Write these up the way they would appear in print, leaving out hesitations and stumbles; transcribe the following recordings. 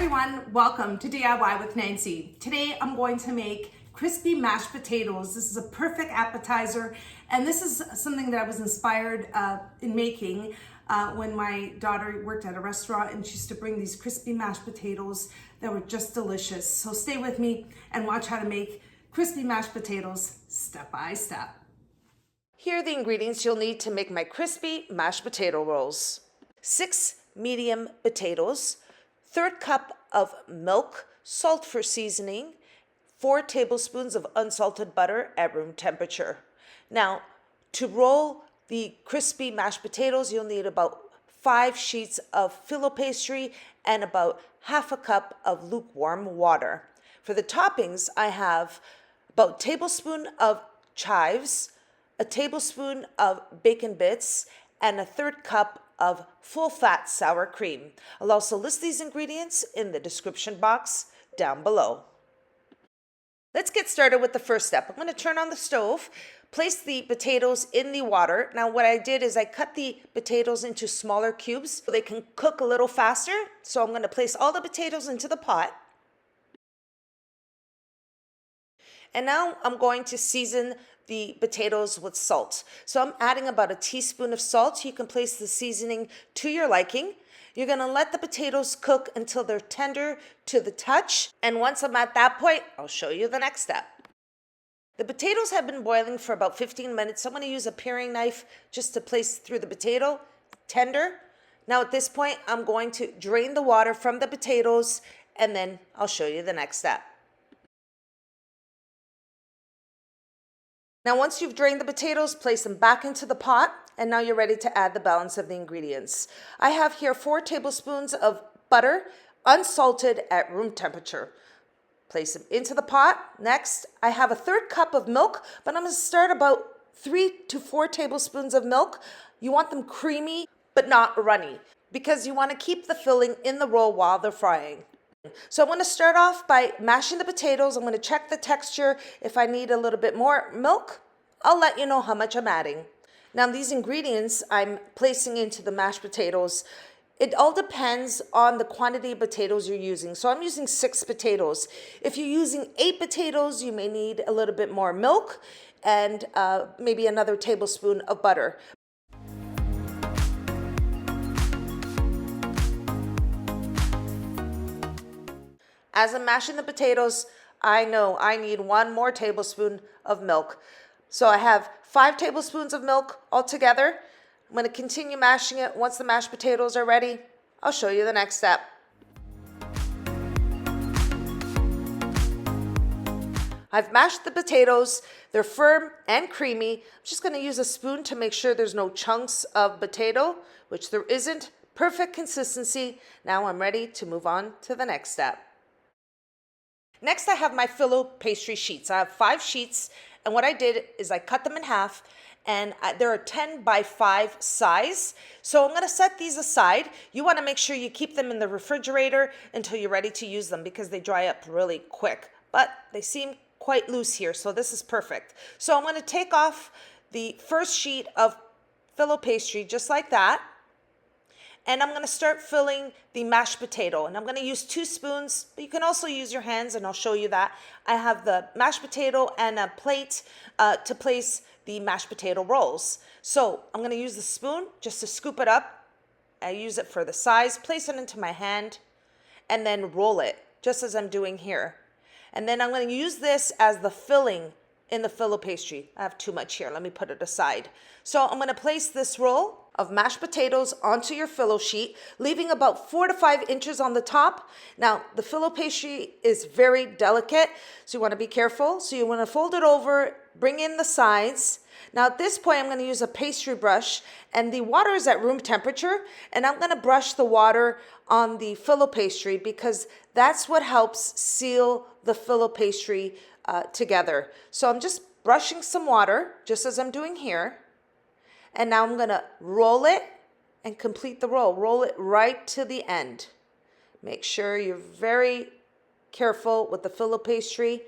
everyone, welcome to DIY with Nancy. Today I'm going to make crispy mashed potatoes. This is a perfect appetizer, and this is something that I was inspired in making when my daughter worked at a restaurant and she used to bring these crispy mashed potatoes that were just delicious. So stay with me and watch how to make crispy mashed potatoes step by step. Here are the ingredients you'll need to make my crispy mashed potato rolls. 6 medium potatoes, 1/3 cup of milk, salt for seasoning, 4 tablespoons of unsalted butter at room temperature. Now, to roll the crispy mashed potatoes, you'll need about 5 sheets of phyllo pastry and about 1/2 cup of lukewarm water. For the toppings, I have about a tablespoon of chives, a tablespoon of bacon bits, and a 1/3 cup of full-fat sour cream. I'll also list these ingredients in the description box down below. Let's get started with the first step. I'm going to turn on the stove, place the potatoes in the water. Now what I did is I cut the potatoes into smaller cubes so they can cook a little faster. So I'm going to place all the potatoes into the pot. And now I'm going to season the potatoes with salt. So I'm adding about a teaspoon of salt. You can place the seasoning to your liking. You're gonna let the potatoes cook until they're tender to the touch. And once I'm at that point, I'll show you the next step. The potatoes have been boiling for about 15 minutes. So I'm gonna use a paring knife just to place through the potato, tender. Now at this point, I'm going to drain the water from the potatoes and then I'll show you the next step. Now once you've drained the potatoes, place them back into the pot, and now you're ready to add the balance of the ingredients. I have here 4 tablespoons of butter, unsalted at room temperature. Place them into the pot. Next, I have a 1/3 cup of milk, but I'm going to start about 3 to 4 tablespoons of milk. You want them creamy, but not runny, because you want to keep the filling in the roll while they're frying. So I'm going to start off by mashing the potatoes. I'm going to check the texture. If I need a little bit more milk, I'll let you know how much I'm adding. Now these ingredients I'm placing into the mashed potatoes, it all depends on the quantity of potatoes you're using. So I'm using 6 potatoes. If you're using 8 potatoes, you may need a little bit more milk and maybe another tablespoon of butter. As I'm mashing the potatoes, I know I need 1 more tablespoon of milk. So I have 5 tablespoons of milk altogether. I'm going to continue mashing it. Once the mashed potatoes are ready, I'll show you the next step. I've mashed the potatoes. They're firm and creamy. I'm just going to use a spoon to make sure there's no chunks of potato, which there isn't. Perfect consistency. Now I'm ready to move on to the next step. Next, I have my phyllo pastry sheets. I have 5 sheets, and what I did is I cut them in half, and there are 10 by 5 size. So I'm going to set these aside. You want to make sure you keep them in the refrigerator until you're ready to use them because they dry up really quick. But they seem quite loose here, so this is perfect. So I'm going to take off the first sheet of phyllo pastry just like that. And I'm going to start filling the mashed potato. And I'm going to use 2 spoons, but you can also use your hands, and I'll show you that. I have the mashed potato and a plate to place the mashed potato rolls. So I'm going to use the spoon just to scoop it up. I use it for the size, place it into my hand, and then roll it, just as I'm doing here. And then I'm going to use this as the filling in the phyllo pastry. I have too much here. Let me put it aside. So I'm going to place this roll of mashed potatoes onto your phyllo sheet, leaving about 4 to 5 inches on the top. Now, the phyllo pastry is very delicate, so you want to be careful. So you want to fold it over, bring in the sides. Now, at this point, I'm going to use a pastry brush, and the water is at room temperature, and I'm going to brush the water on the phyllo pastry because that's what helps seal the phyllo pastry together. So I'm just brushing some water, just as I'm doing here. And now I'm going to roll it and complete the roll. Roll it right to the end. Make sure you're very careful with the phyllo pastry.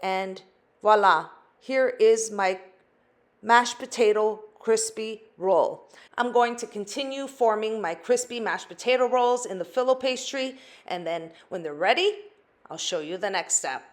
And voila, here is my mashed potato crispy roll. I'm going to continue forming my crispy mashed potato rolls in the phyllo pastry, and then when they're ready, I'll show you the next step.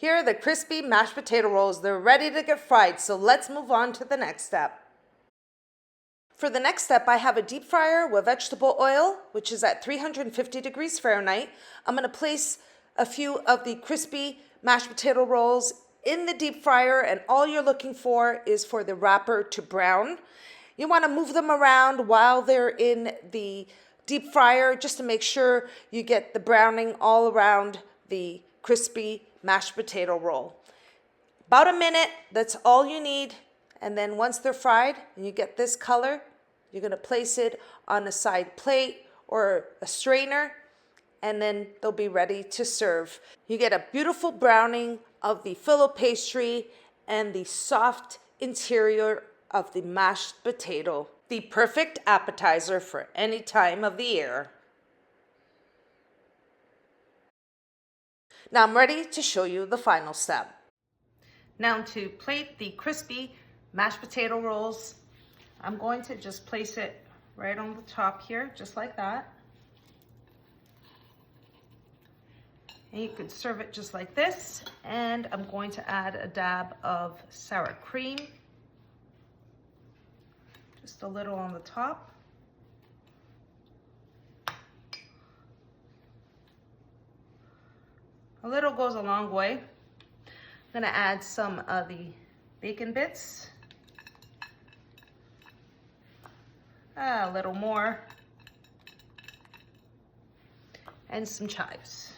Here are the crispy mashed potato rolls. They're ready to get fried, so let's move on to the next step. For the next step, I have a deep fryer with vegetable oil, which is at 350 degrees Fahrenheit. I'm going to place a few of the crispy mashed potato rolls in the deep fryer, and all you're looking for is for the wrapper to brown. You want to move them around while they're in the deep fryer just to make sure you get the browning all around the crispy mashed potato roll. About a minute, that's all you need. And then once they're fried and you get this color, you're going to place it on a side plate or a strainer, and then they'll be ready to serve. You get a beautiful browning of the phyllo pastry and the soft interior of the mashed potato. The perfect appetizer for any time of the year. Now I'm ready to show you the final step. Now to plate the crispy mashed potato rolls, I'm going to just place it right on the top here, just like that. And you could serve it just like this. And I'm going to add a dab of sour cream. Just a little on the top. A little goes a long way. I'm gonna add some of the bacon bits. A little more. And some chives.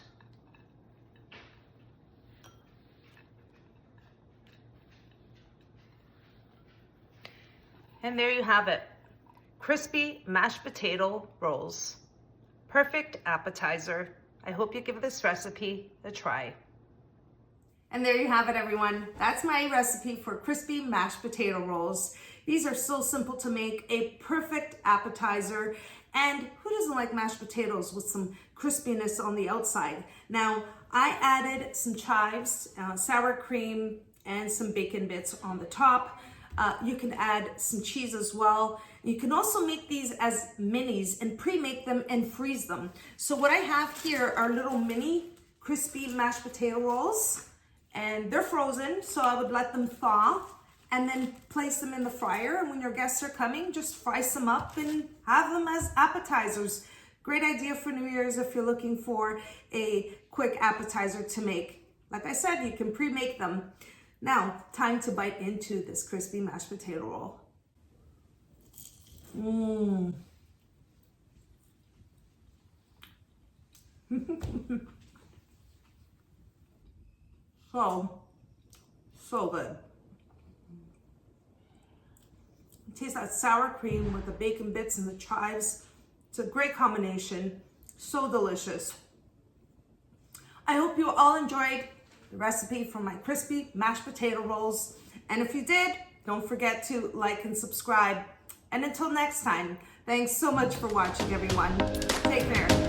And there you have it. Crispy mashed potato rolls. Perfect appetizer. I hope you give this recipe a try. And there you have it, everyone. That's my recipe for crispy mashed potato rolls. These are so simple to make, a perfect appetizer. And who doesn't like mashed potatoes with some crispiness on the outside? Now, I added some chives, sour cream, and some bacon bits on the top. You can add some cheese as well. You can also make these as minis and pre-make them and freeze them. So what I have here are little mini crispy mashed potato rolls, and they're frozen, so I would let them thaw and then place them in the fryer. And when your guests are coming, just fry some up and have them as appetizers. Great idea for New Year's if you're looking for a quick appetizer to make. Like I said, you can pre-make them. Now, time to bite into this crispy mashed potato roll. So good. Taste that sour cream with the bacon bits and the chives. It's a great combination. So delicious. I hope you all enjoyed the recipe for my crispy mashed potato rolls. And if you did, don't forget to like and subscribe. And until next time, thanks so much for watching, everyone. Take care.